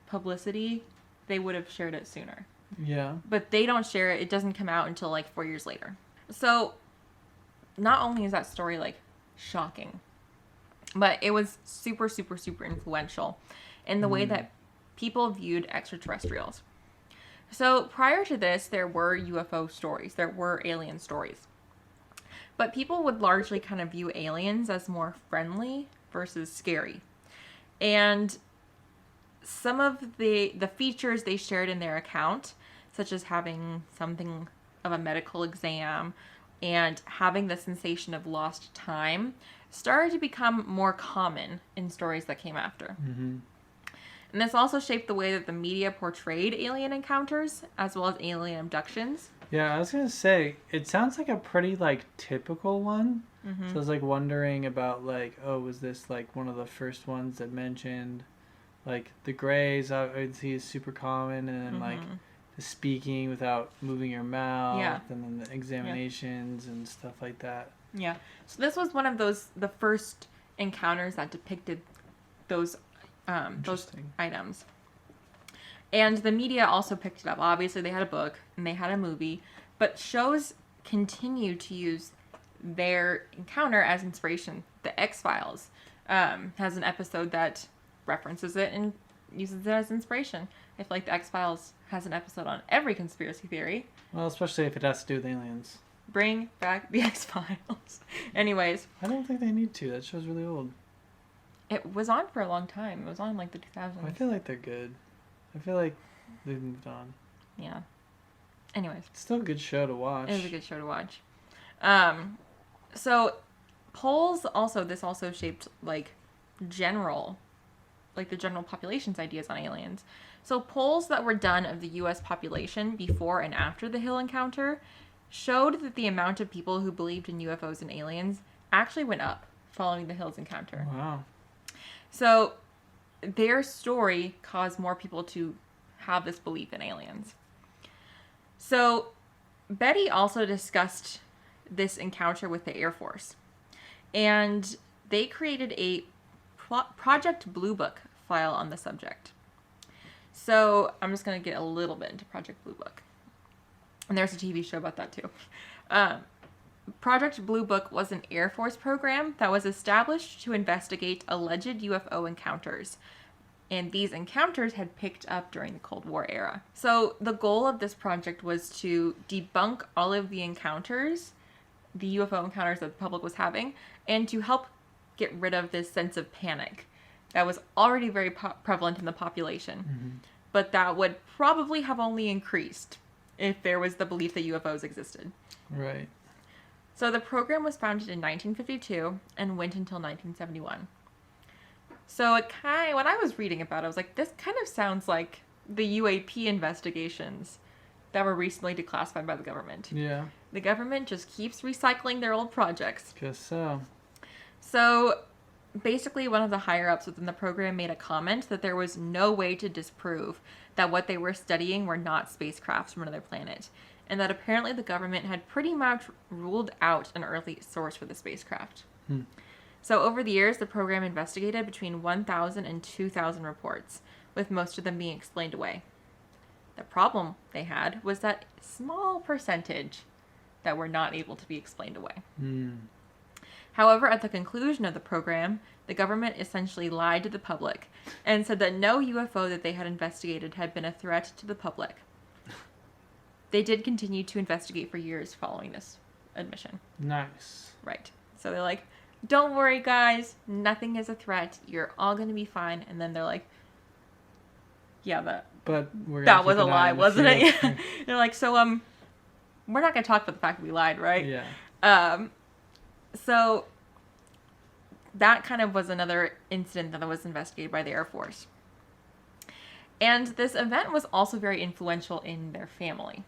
publicity, they would have shared it sooner. Yeah. But they don't share it. It doesn't come out until, like, 4 years later. So, not only is that story, like, shocking, but it was super, super, super influential in the way that people viewed extraterrestrials. So prior to this, there were UFO stories. There were alien stories. But people would largely kind of view aliens as more friendly versus scary. And some of the features they shared in their account, such as having something of a medical exam and having the sensation of lost time, started to become more common in stories that came after. Mm-hmm. And this also shaped the way that the media portrayed alien encounters, as well as alien abductions. Yeah, I was gonna say, it sounds like a pretty, like, typical one. Mm-hmm. So I was, like, wondering about, like, oh, was this, like, one of the first ones that mentioned, like, the grays, I would see is super common, and then, like, the speaking without moving your mouth, Yeah. and then the examinations and stuff like that. Yeah. So this was one of the first encounters that depicted those items. And the media also picked it up. Obviously, they had a book and they had a movie, but shows continue to use their encounter as inspiration. The X-Files has an episode that references it and uses it as inspiration. I feel like the X-Files has an episode on every conspiracy theory. Well, especially if it has to do with aliens. Bring back the X-Files. Anyways. I don't think they need to. That show's really old. It was on for a long time. It was on like the 2000s. I feel like they're good. I feel like they've moved on. Yeah. Anyways. It's still a good show to watch. It was a good show to watch. So polls also, this also shaped like the general population's ideas on aliens. So polls that were done of the U.S. population before and after the Hill encounter showed that the amount of people who believed in UFOs and aliens actually went up following the Hill's encounter. Wow. So their story caused more people to have this belief in aliens. So Betty also discussed this encounter with the Air Force, and they created a Project Blue Book file on the subject. So I'm just going to get a little bit into Project Blue Book. And there's a TV show about that too. Project Blue Book was an Air Force program that was established to investigate alleged UFO encounters. And these encounters had picked up during the Cold War era. So the goal of this project was to debunk all of the encounters, the UFO encounters that the public was having, and to help get rid of this sense of panic that was already very prevalent in the population. Mm-hmm. But that would probably have only increased if there was the belief that UFOs existed. Right. So the program was founded in 1952 and went until 1971. So when I was reading about it, I was like, this kind of sounds like the UAP investigations that were recently declassified by the government. Yeah. The government just keeps recycling their old projects. Guess so. So basically, one of the higher-ups within the program made a comment that there was no way to disprove that what they were studying were not spacecrafts from another planet, and that apparently the government had pretty much ruled out an early source for the spacecraft. So over the years, the program investigated between 1,000 and 2,000 reports, with most of them being explained away. The problem they had was that small percentage that were not able to be explained away. However, at the conclusion of the program, the government essentially lied to the public and said that no UFO that they had investigated had been a threat to the public. they did continue to investigate for years following this admission. Nice. Right. So they're like, don't worry, guys. Nothing is a threat. You're all going to be fine. And then they're like, yeah, that was a lie, wasn't it? Yeah. They're like, so, we're not going to talk about the fact that we lied, right? Yeah. So that kind of was another incident that was investigated by the Air Force. And this event was also very influential in their family.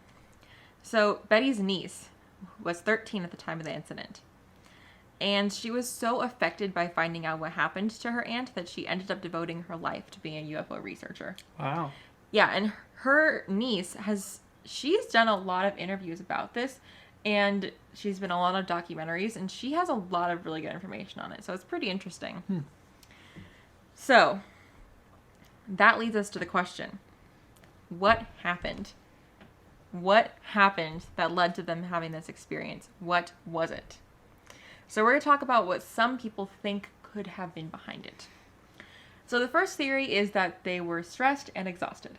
So Betty's niece was 13 at the time of the incident. And she was so affected by finding out what happened to her aunt that she ended up devoting her life to being a UFO researcher. Wow. Yeah, and her niece she's done a lot of interviews about this, and she's been in a lot of documentaries, and she has a lot of really good information on it. So it's pretty interesting. So that leads us to the question, what happened? What happened that led to them having this experience? What was it? So we're going to talk about what some people think could have been behind it. So the first theory is that they were stressed and exhausted.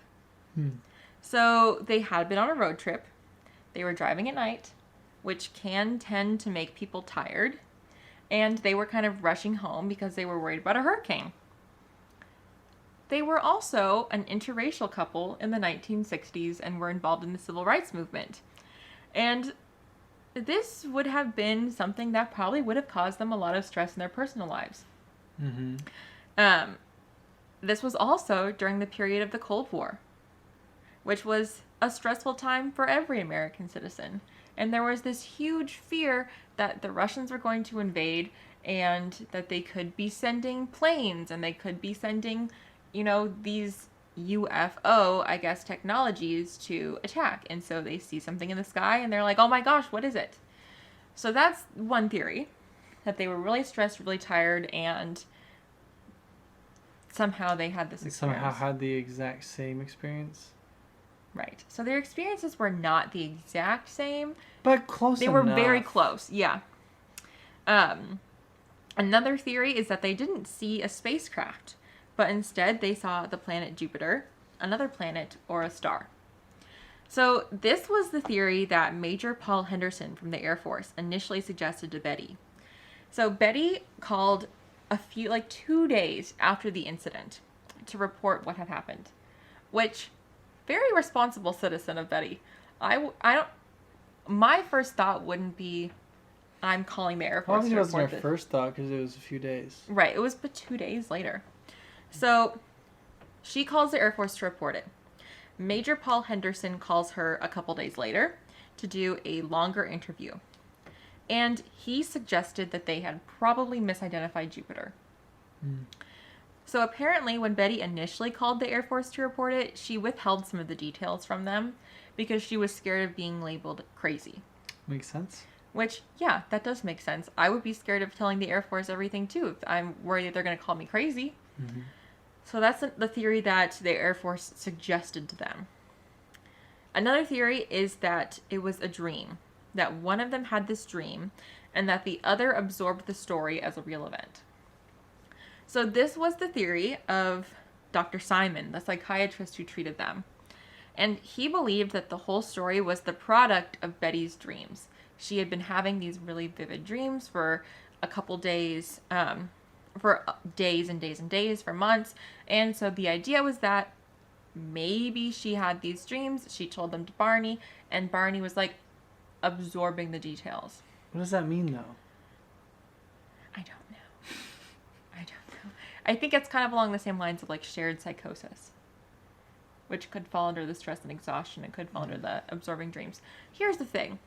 So they had been on a road trip. They were driving at night, which can tend to make people tired. And they were kind of rushing home because they were worried about a hurricane. They were also an interracial couple in the 1960s and were involved in the civil rights movement. And this would have been something that probably would have caused them a lot of stress in their personal lives. This was also during the period of the Cold War, which was a stressful time for every American citizen. And there was this huge fear that the Russians were going to invade and that they could be sending planes and they could be sending, these UFO, I guess, technologies to attack. And so they see something in the sky and they're like, oh my gosh, what is it? So that's one theory, that they were really stressed, really tired, and somehow they had this experience. Somehow had the exact same experience? Right. So their experiences were not the exact same. But close They enough. were very close, yeah. Another theory is that they didn't see a spacecraft, but instead they saw the planet Jupiter, another planet, or a star. So this was the theory that Major Paul Henderson from the Air Force initially suggested to Betty. So Betty called 2 days after the incident to report what had happened, which, very responsible citizen of Betty. My first thought wouldn't be, I'm calling the Air Force to report this. Obviously, it wasn't her first thought because it was a few days. Right, it was but 2 days later. So she calls the Air Force to report it. Major Paul Henderson calls her a couple days later to do a longer interview. And he suggested that they had probably misidentified Jupiter. So apparently when Betty initially called the Air Force to report it, she withheld some of the details from them because she was scared of being labeled crazy. Makes sense. Which, yeah, that does make sense. I would be scared of telling the Air Force everything too if I'm worried that they're going to call me crazy. So that's the theory that the Air Force suggested to them. Another theory is that it was a dream, that one of them had this dream and that the other absorbed the story as a real event. So this was the theory of Dr. Simon, the psychiatrist who treated them. And he believed that the whole story was the product of Betty's dreams. She had been having these really vivid dreams for a couple days, for days and days and days, for months. And so the idea was that maybe she had these dreams, she told them to Barney, and Barney was absorbing the details. What does that mean, though? I don't know. I think it's kind of along the same lines of shared psychosis, which could fall under the stress and exhaustion. It could fall under the absorbing dreams. Here's the thing.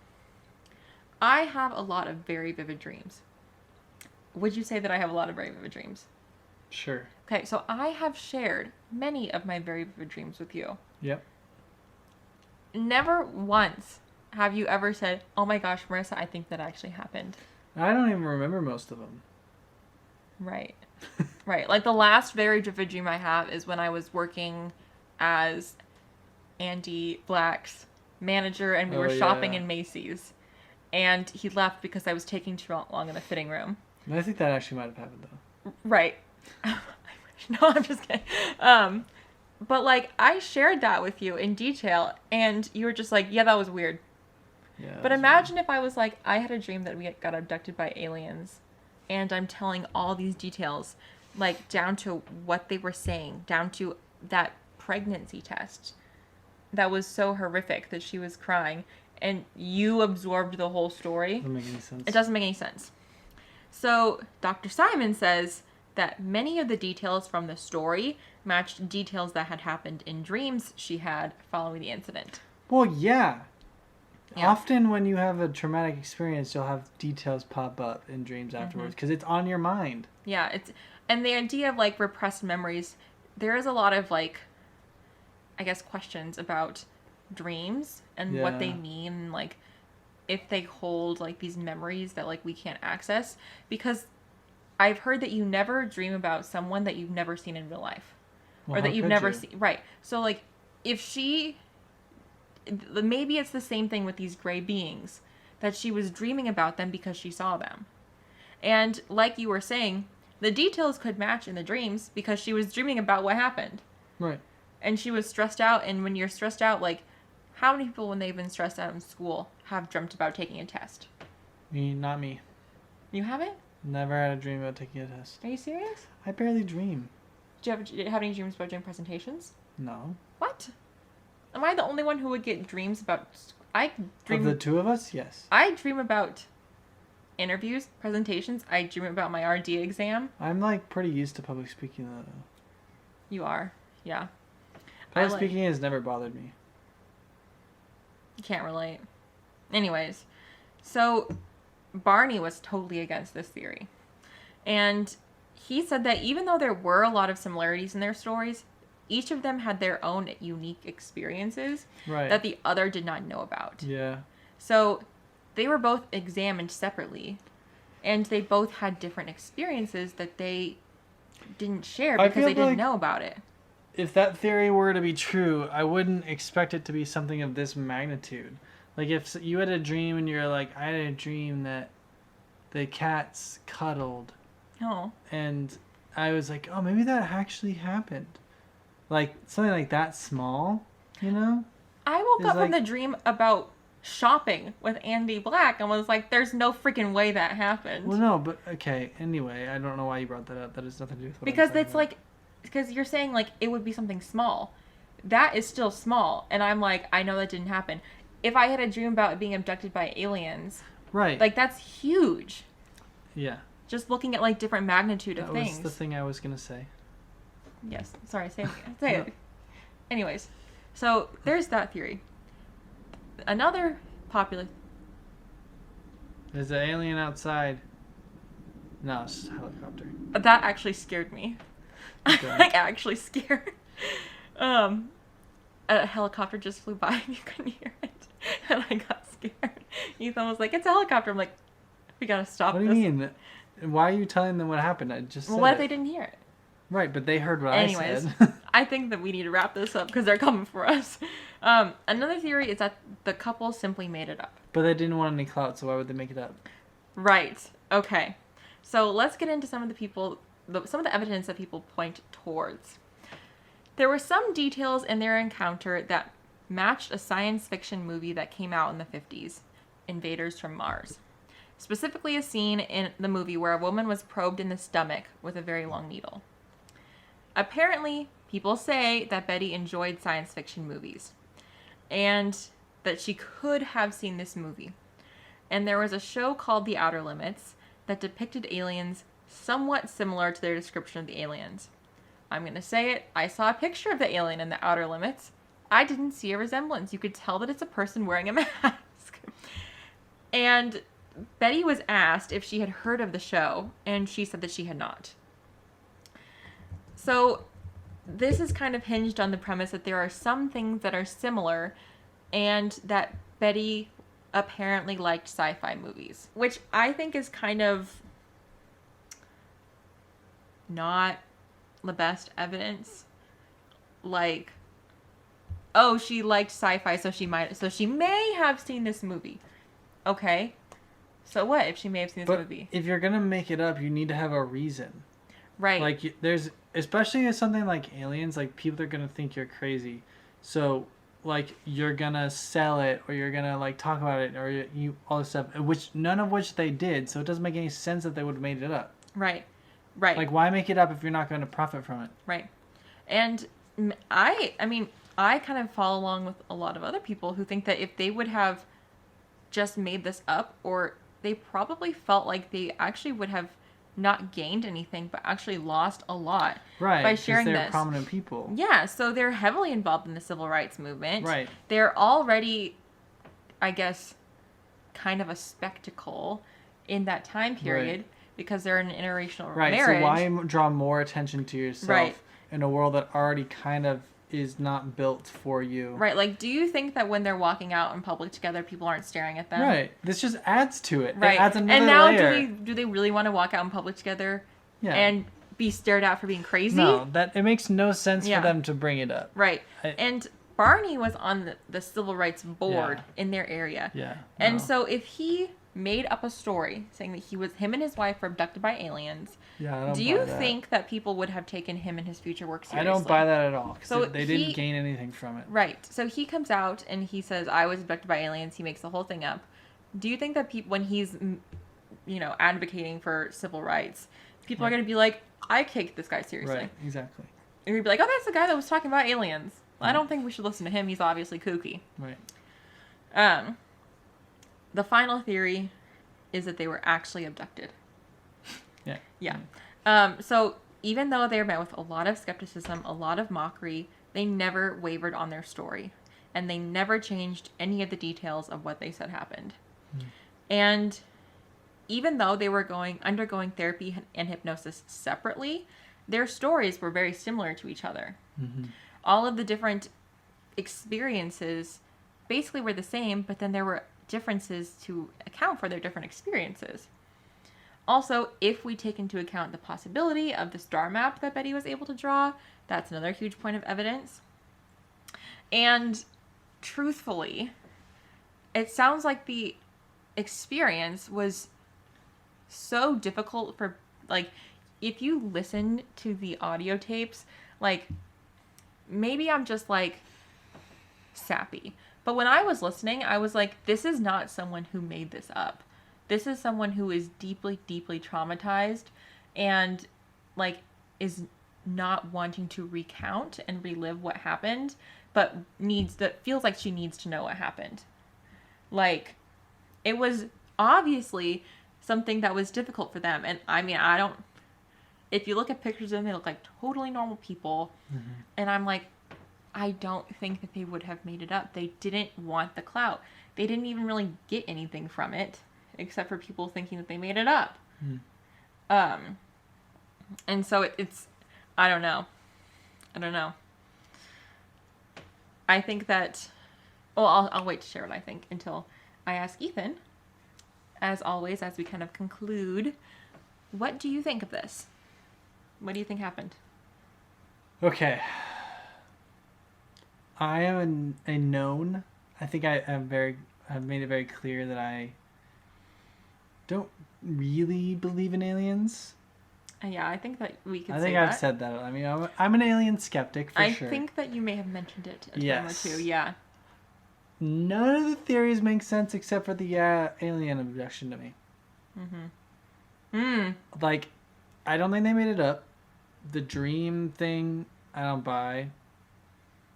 I have a lot of very vivid dreams. Would you say that I have a lot of very vivid dreams? Sure. Okay, so I have shared many of my very vivid dreams with you. Yep. Never once have you ever said, oh my gosh, Marissa, I think that actually happened. I don't even remember most of them. Right. Right. The last very vivid dream I have is when I was working as Andy Black's manager and we were shopping in Macy's. And he left because I was taking too long in the fitting room. I think that actually might have happened, though. Right. No, I'm just kidding. But, like, I shared that with you in detail, and you were just like, yeah, that was weird. Yeah. But imagine if I was like, I had a dream that we got abducted by aliens, and I'm telling all these details, like, down to what they were saying, down to that pregnancy test that was so horrific that she was crying, and you absorbed the whole story. Doesn't make any sense. It doesn't make any sense. So, Dr. Simon says that many of the details from the story matched details that had happened in dreams she had following the incident. Well, yeah. Yeah. Often when you have a traumatic experience, you'll have details pop up in dreams afterwards because it's on your mind. Yeah, and the idea of, like, repressed memories, there is a lot of, like, I guess, questions about dreams and what they mean, like, if they hold, like, these memories that, like, we can't access, because I've heard that you never dream about someone that you've never seen in real life. Well, or that how you've could never you? seen. Right. So, like, if she... Maybe it's the same thing with these gray beings. That she was dreaming about them because she saw them. And, like you were saying, the details could match in the dreams because she was dreaming about what happened. Right. And she was stressed out. And when you're stressed out, like, how many people, when they've been stressed out in school, have dreamt about taking a test? Not me. You haven't? Never had a dream about taking a test. Are you serious? I barely dream. Do you have any dreams about doing presentations? No. What? Am I the only one who would get dreams about... I dream... Of the two of us, yes. I dream about interviews, presentations. I dream about my RD exam. I'm, like, pretty used to public speaking, though. You are. Yeah. Public speaking has never bothered me. Can't relate. Anyways, so Barney was totally against this theory. And he said that even though there were a lot of similarities in their stories, each of them had their own unique experiences that the other did not know about. Yeah. So they were both examined separately, and they both had different experiences that they didn't share because they didn't know about it. If that theory were to be true, I wouldn't expect it to be something of this magnitude. Like, if you had a dream and you're like, I had a dream that the cats cuddled. Oh. And I was like, oh, maybe that actually happened. Like, something like that small, you know? I woke up from the dream about shopping with Andy Black and was like, there's no freaking way that happened. Well, no, but, okay, anyway, I don't know why you brought that up. That has nothing to do with what because I'm it's about. like, because you're saying, like, it would be something small. That is still small. And I'm like, I know that didn't happen. If I had a dream about being abducted by aliens, right, like, that's huge. Yeah. Just looking at, like, different magnitude of things. That was the thing I was going to say. Yes. Sorry, say it. Anyways, so there's that theory. Another popular... There's an alien outside. No, it's just a helicopter. That actually scared me. Okay. Like, actually scared. A helicopter just flew by and you couldn't hear it. And I got scared. Ethan was like, it's a helicopter. I'm like, we gotta stop this. What do you mean? Why are you telling them what happened? I just said What if it. they didn't hear it? Right, but they heard what Anyways, I said. I think that we need to wrap this up because they're coming for us. Another theory is that the couple simply made it up. But they didn't want any clout, so why would they make it up? Right. Okay. So let's get into some of the evidence that people point towards. There were some details in their encounter that matched a science fiction movie that came out in the 50s, Invaders from Mars. Specifically a scene in the movie where a woman was probed in the stomach with a very long needle. Apparently, people say that Betty enjoyed science fiction movies and that she could have seen this movie. And there was a show called The Outer Limits that depicted aliens somewhat similar to their description of the aliens. I'm going to say it. I saw a picture of the alien in The Outer Limits. I didn't see a resemblance. You could tell that it's a person wearing a mask. And Betty was asked if she had heard of the show, and she said that she had not. So this is kind of hinged on the premise that there are some things that are similar and that Betty apparently liked sci-fi movies, which I think is kind of not the best evidence. Like, oh, she liked sci-fi, so she may have seen this movie. Okay. So what if she may have seen this movie? If you're going to make it up, you need to have a reason. Right. Like, there's especially as something like aliens, like people are gonna think you're crazy. So like you're gonna sell it, or you're gonna like talk about it, or you all this stuff, which none of which they did. So it doesn't make any sense that they would have made it up. Right. Like why make it up if you're not going to profit from it? Right. And I mean, I kind of follow along with a lot of other people who think that if they would have just made this up, or they probably felt like they actually would have not gained anything, but actually lost a lot by sharing they're this. Prominent people. Yeah, so they're heavily involved in the civil rights movement. Right. They're already, I guess, kind of a spectacle in that time period because they're in an interracial marriage. So why draw more attention to yourself in a world that already kind of is not built for you? Right. Like, do you think that when they're walking out in public together, people aren't staring at them? Right. This just adds to it. Right. It adds another and now layer. do they really want to walk out in public together? Yeah. And be stared at for being crazy? No, it makes no sense for them to bring it up. Right. And Barney was on the civil rights board in their area. Yeah. And so if he made up a story saying that him and his wife were abducted by aliens, do you think that people would have taken him and his future work seriously? I don't buy that at all. So they didn't gain anything from it. Right. So he comes out and he says, I was abducted by aliens. He makes the whole thing up. Do you think that when he's, advocating for civil rights, people are going to be like, I take this guy seriously. Right, exactly. And you'd be like, oh, that's the guy that was talking about aliens. I don't think we should listen to him. He's obviously kooky. Right. The final theory is that they were actually abducted. Yeah. Yeah. So even though they were met with a lot of skepticism, a lot of mockery, they never wavered on their story. And they never changed any of the details of what they said happened. And even though they were undergoing therapy and hypnosis separately, their stories were very similar to each other. All of the different experiences basically were the same, but then there were differences to account for their different experiences. Also, if we take into account the possibility of the star map that Betty was able to draw, that's another huge point of evidence. And truthfully, it sounds like the experience was so difficult for, like, if you listen to the audio tapes, like, maybe I'm just, like, sappy. But when I was listening, I was like, this is not someone who made this up. This is someone who is deeply, deeply traumatized and, like, is not wanting to recount and relive what happened, but feels like she needs to know what happened. Like, it was obviously something that was difficult for them. And I mean, if you look at pictures of them, they look like totally normal people. And I'm like, I don't think that they would have made it up. They didn't want the clout. They didn't even really get anything from it, except for people thinking that they made it up. And so it's, I don't know. I think that, well, I'll wait to share what I think until I ask Ethan. As always, as we kind of conclude, what do you think of this? What do you think happened? Okay. I am a known. I think I've made it very clear that I don't really believe in aliens. Yeah, I think that we could say that. I think I've said that. I mean, I'm an alien skeptic for sure. I think that you may have mentioned it a time or two. Yeah. None of the theories make sense except for the alien abduction to me. Like, I don't think they made it up. The dream thing, I don't buy.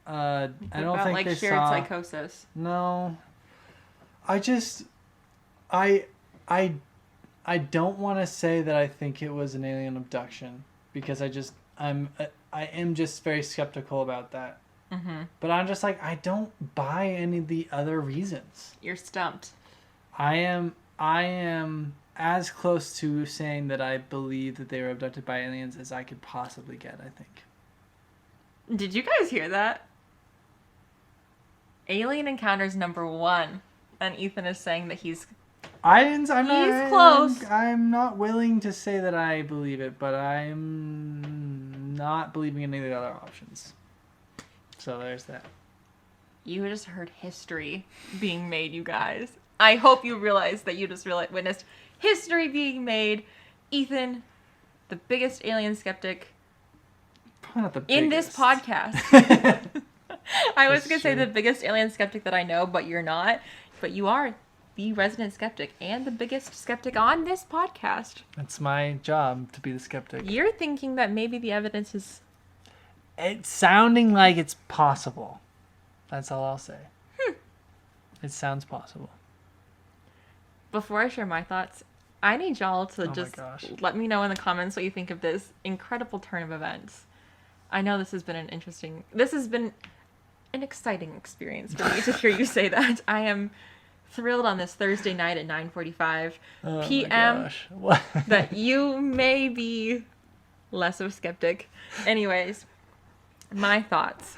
I don't think like they shared saw psychosis. No. I don't want to say that I think it was an alien abduction because I am just very skeptical about that. But I'm just like, I don't buy any of the other reasons. You're stumped. I am as close to saying that I believe that they were abducted by aliens as I could possibly get, I think. Did you guys hear that? Alien Encounters #1. And Ethan is saying that he's close. I'm not willing to say that I believe it, but I'm not believing any of the other options. So there's that. You just heard history being made, you guys. I hope you realized that you just witnessed history being made. Ethan, the biggest alien skeptic Probably not the biggest. In this podcast. I was going to say true. the biggest alien skeptic that I know, but you're not. But you are the resident skeptic and the biggest skeptic on this podcast. It's my job to be the skeptic. You're thinking that maybe the evidence is... It's sounding like it's possible. That's all I'll say. It sounds possible. Before I share my thoughts, I need y'all to Oh my just gosh. let me know in the comments what you think of this incredible turn of events. I know this has been an exciting experience for me to hear you say that. I am thrilled on this Thursday night at 9:45 Oh p.m. my gosh. What? that you may be less of a skeptic. Anyways, my thoughts.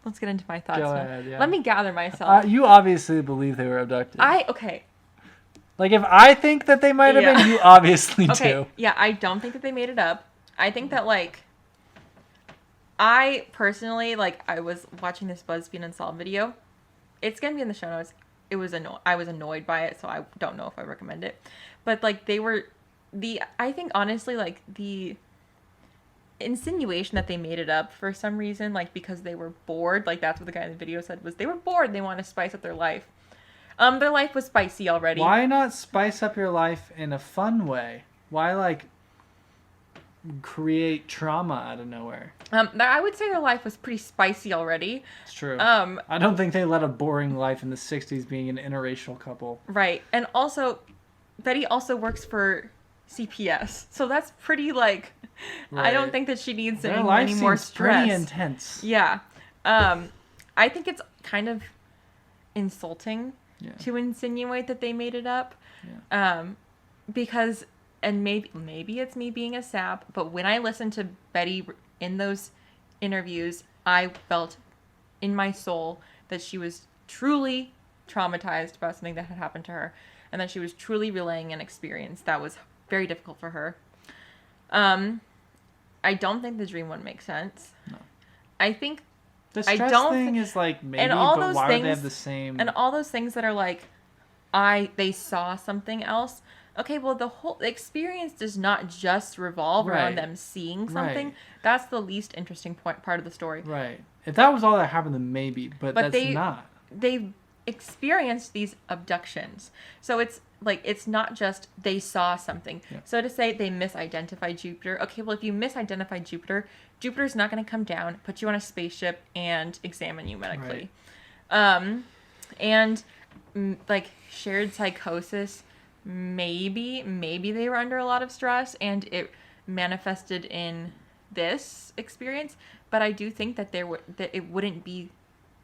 Let's get into my thoughts Go now. ahead, yeah. Let me gather myself. You obviously believe they were abducted. Okay. Like, if I think that they might have Yeah. been, you obviously Okay, do. yeah, I don't think that they made it up. I think that, like, I personally, like, I was watching this Buzzfeed Unsolved video. It's going to be in the show notes. I was annoyed by it, so I don't know if I recommend it. But, like, I think, honestly, like, the insinuation that they made it up for some reason, like, because they were bored, like, that's what the guy in the video said, was they were bored, they want to spice up their life. Their life was spicy already. Why not spice up your life in a fun way? Why, like, create trauma out of nowhere? I would say their life was pretty spicy already. It's true. Um, I don't think they led a boring life in the 60s being an interracial couple. Right. And also, Betty also works for CPS. So that's pretty, like, I don't Right. think that she needs Their any life more seems stress. pretty intense. Yeah. I think it's kind of insulting Yeah. to insinuate that they made it up. Yeah. Because, and maybe it's me being a sap, but when I listened to Betty in those interviews, I felt in my soul that she was truly traumatized about something that had happened to her, and that she was truly relaying an experience that was very difficult for her. I don't think the dream one makes sense. No. I think The I stress don't thing thi- is like maybe, and all but those why would they things- have the same? and all those things that are like, they saw something else. Okay, well, the whole experience does not just revolve around Right. them seeing something. Right. That's the least interesting part of the story. Right. If that was all that happened, then maybe. But that's not. They've experienced these abductions. So it's like, it's not just they saw something. Yeah. So to say they misidentified Jupiter. Okay, well, if you misidentified Jupiter, Jupiter's not going to come down, put you on a spaceship, and examine you medically. And like shared psychosis, maybe they were under a lot of stress and it manifested in this experience, but I do think that that it wouldn't be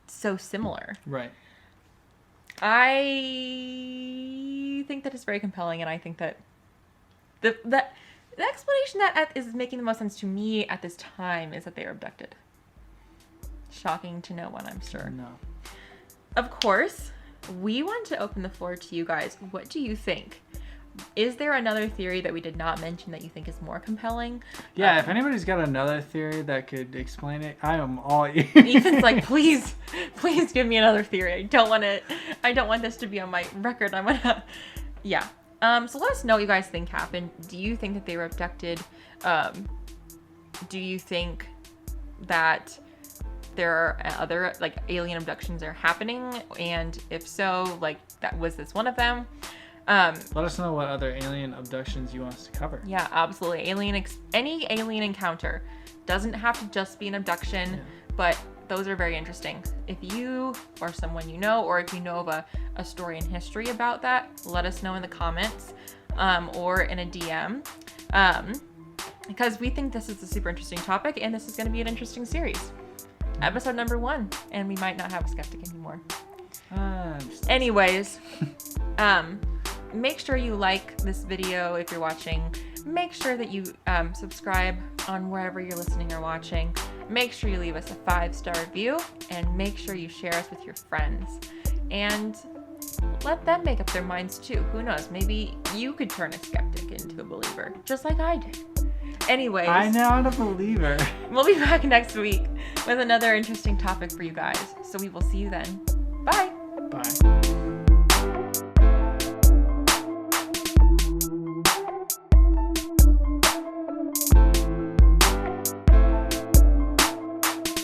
so similar. Right. I think that it's very compelling, and I think that the explanation that is making the most sense to me at this time is that they were abducted. Shocking to no one, I'm sure. No. Of course, we want to open the floor to you guys. What do you think? Is there another theory that we did not mention that you think is more compelling? Yeah, if anybody's got another theory that could explain it, I am all ears. Ethan's like, please give me another theory. I don't want this to be on my record. I want to, yeah. So let us know what you guys think happened. Do you think that they were abducted? Do you think that there are other, like, alien abductions are happening? And if so, like, was this one of them? Let us know what other alien abductions you want us to cover. Yeah, absolutely. Any alien encounter doesn't have to just be an abduction, but those are very interesting. If you or someone you know, or if you know of a story in history about that, let us know in the comments or in a DM, because we think this is a super interesting topic, and this is going to be an interesting series. Episode number 1, and we might not have a skeptic anymore. Anyways, make sure you like this video if you're watching. Make sure that you subscribe on wherever you're listening or watching. Make sure you leave us a 5-star review, and make sure you share us with your friends. And let them make up their minds too. Who knows? Maybe you could turn a skeptic into a believer, just like I did. Anyways, I'm not a believer. we'll be back next week with another interesting topic for you guys. So we will see you then. Bye. Bye.